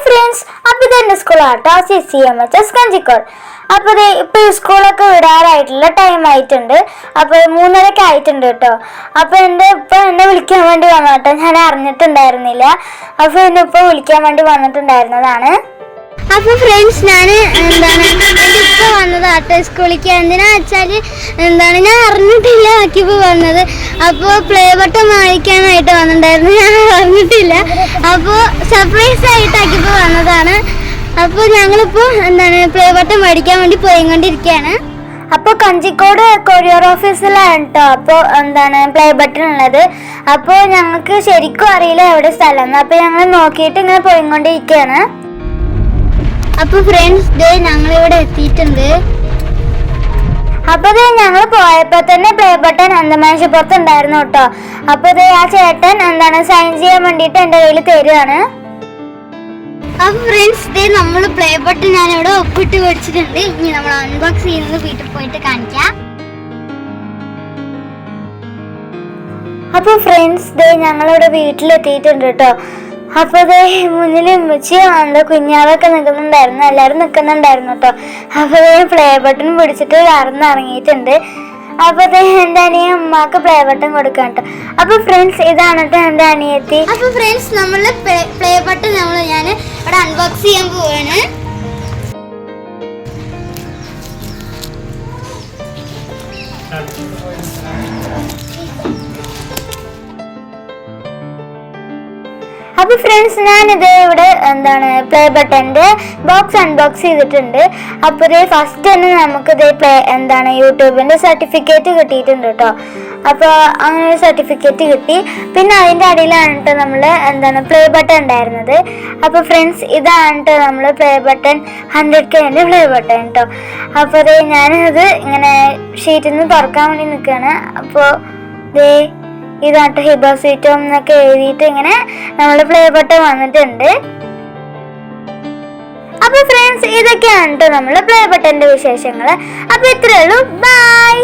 Friends, അപ്പോൾ ഇതെൻ്റെ സ്കൂളാട്ടോ, CCMHS Kanjikode. അപ്പോൾ ഇപ്പോൾ സ്കൂളൊക്കെ വിടാറായിട്ടുള്ള ടൈം ആയിട്ടുണ്ട്. അപ്പോൾ 3:30 ആയിട്ടുണ്ട് കേട്ടോ. അപ്പോൾ എന്നെ വിളിക്കാൻ വേണ്ടി വന്നു കേട്ടോ. ഞാൻ അറിഞ്ഞിട്ടുണ്ടായിരുന്നില്ല. അപ്പോൾ എന്നെ ഇപ്പോൾ വിളിക്കാൻ വേണ്ടി വന്നിട്ടുണ്ടായിരുന്നതാണ്. അപ്പോൾ ഫ്രണ്ട്സ്, ഞാൻ ഇപ്പോൾ വന്നതാട്ടോ സ്കൂളിലേക്ക്. എന്തിനാ വെച്ചാൽ ഞാൻ അറിഞ്ഞിട്ടില്ല ആക്കിപ്പോൾ വന്നത്. അപ്പോൾ പ്ലേ ബട്ടൺ വായിക്കാനായിട്ട് വന്നിട്ടുണ്ടായിരുന്നു, ഞാൻ അറിഞ്ഞിട്ടില്ല. അപ്പോൾ സർപ്രൈസ് ആയിട്ടാക്കിപ്പോൾ വന്നതാണ്. അപ്പോൾ ഞങ്ങളിപ്പോൾ പ്ലേ ബട്ടൺ മേടിക്കാൻ വേണ്ടി പോയിക്കൊണ്ടിരിക്കുകയാണ്. അപ്പോൾ കഞ്ചിക്കോട് കൊറിയർ ഓഫീസിലാണ് കേട്ടോ അപ്പോൾ പ്ലേ ബട്ടൺ ഉള്ളത്. അപ്പോൾ ഞങ്ങൾക്ക് ശരിക്കും അറിയില്ല എവിടെ സ്ഥലം. അപ്പോൾ ഞങ്ങൾ നോക്കിയിട്ട് ഇങ്ങനെ പോയിക്കൊണ്ടിരിക്കുകയാണ്. അപ്പോൾ ഫ്രണ്ട്സ്, ഞങ്ങളിവിടെ എത്തിയിട്ടുണ്ട്. അപ്പോൾ ഞങ്ങൾ പോയപ്പോൾ തന്നെ പ്ലേ ബട്ടൺ മേശപ്പുറത്ത് ഉണ്ടായിരുന്നു കേട്ടോ. അപ്പോൾ ആ ചേട്ടൻ സൈൻ ചെയ്യാൻ വേണ്ടിയിട്ട് എൻ്റെ കയ്യിൽ തരികയാണ്. അപ്പോൾ ഫ്രണ്ട്സ്, നമ്മൾ പ്ലേ ബട്ടൺ ഞാനിവിടെ ഒപ്പിട്ട് മേടിച്ചിട്ടുണ്ട്. ഇനി നമ്മൾ അൺബോക്സ് ചെയ്യുന്നത് വീട്ടിൽ പോയിട്ട് കാണിക്കാം. അപ്പോൾ ഫ്രണ്ട്സ്, ഞങ്ങളിവിടെ വീട്ടിലെത്തിയിട്ടുണ്ട് കേട്ടോ. അപ്പോൾ മുന്നിൽ ഉമ്മച്ചിയും കുഞ്ഞാവൊക്കെ നിൽക്കുന്നുണ്ടായിരുന്നു, എല്ലാവരും നിൽക്കുന്നുണ്ടായിരുന്നു കേട്ടോ. അപ്പോൾ പ്ലേ ബട്ടൺ പിടിച്ചിട്ട് ഇറങ്ങിയിട്ടുണ്ട്. അപ്പോൾ എൻ്റെ അനിയൻ ഉമ്മാക്ക് പ്ലേ ബട്ടൺ കൊടുക്കാം കേട്ടോ. അപ്പോൾ ഫ്രണ്ട്സ്, ഇതാണ് കേട്ടോ എൻ്റെ അനിയത്തി. അപ്പോൾ ഫ്രണ്ട്സ്, നമ്മൾ പ്ലേ ബട്ടൺ ഞാൻ ഇവിടെ അൺബോക്സ് ചെയ്യാൻ പോവാണ്. അപ്പോൾ ഫ്രണ്ട്സ്, ഞാനിത് ഇവിടെ പ്ലേ ബട്ടൻ്റെ ബോക്സ് അൺബോക്സ് ചെയ്തിട്ടുണ്ട്. അപ്പോൾ ഫസ്റ്റ് തന്നെ നമുക്ക് യൂട്യൂബിൻ്റെ സർട്ടിഫിക്കറ്റ് കിട്ടിയിട്ടുണ്ട് കേട്ടോ. അപ്പോൾ അങ്ങനെ ഒരു സർട്ടിഫിക്കറ്റ് കിട്ടി. പിന്നെ അതിൻ്റെ അടിയിലാണ് കേട്ടോ നമ്മൾ പ്ലേ ബട്ടൺ ഉണ്ടായിരുന്നത്. അപ്പോൾ ഫ്രണ്ട്സ്, ഇതാണ് കേട്ടോ നമ്മൾ പ്ലേ ബട്ടൺ 100Kൻ്റെ പ്ലേ ബട്ടൺ കേട്ടോ. അപ്പോൾ ഞാനത് ഇങ്ങനെ ഷീറ്റിൽ നിന്ന് തുറക്കാൻ വേണ്ടി നിൽക്കുകയാണ്. അപ്പോൾ ഇതാട്ടോ ഹിബ സ്വീറ്റ് ഹോം എന്നൊക്കെ എഴുതിയിട്ട് ഇങ്ങനെ നമ്മൾ പ്ലേ ബട്ടൺ വന്നിട്ടുണ്ട്. അപ്പോൾ ഫ്രണ്ട്സ്, ഇതൊക്കെയാണ് കേട്ടോ നമ്മൾ പ്ലേ ബട്ടൻ്റെ വിശേഷങ്ങൾ. അപ്പോൾ ഇത്രയേ ഉള്ളൂ. ബൈ.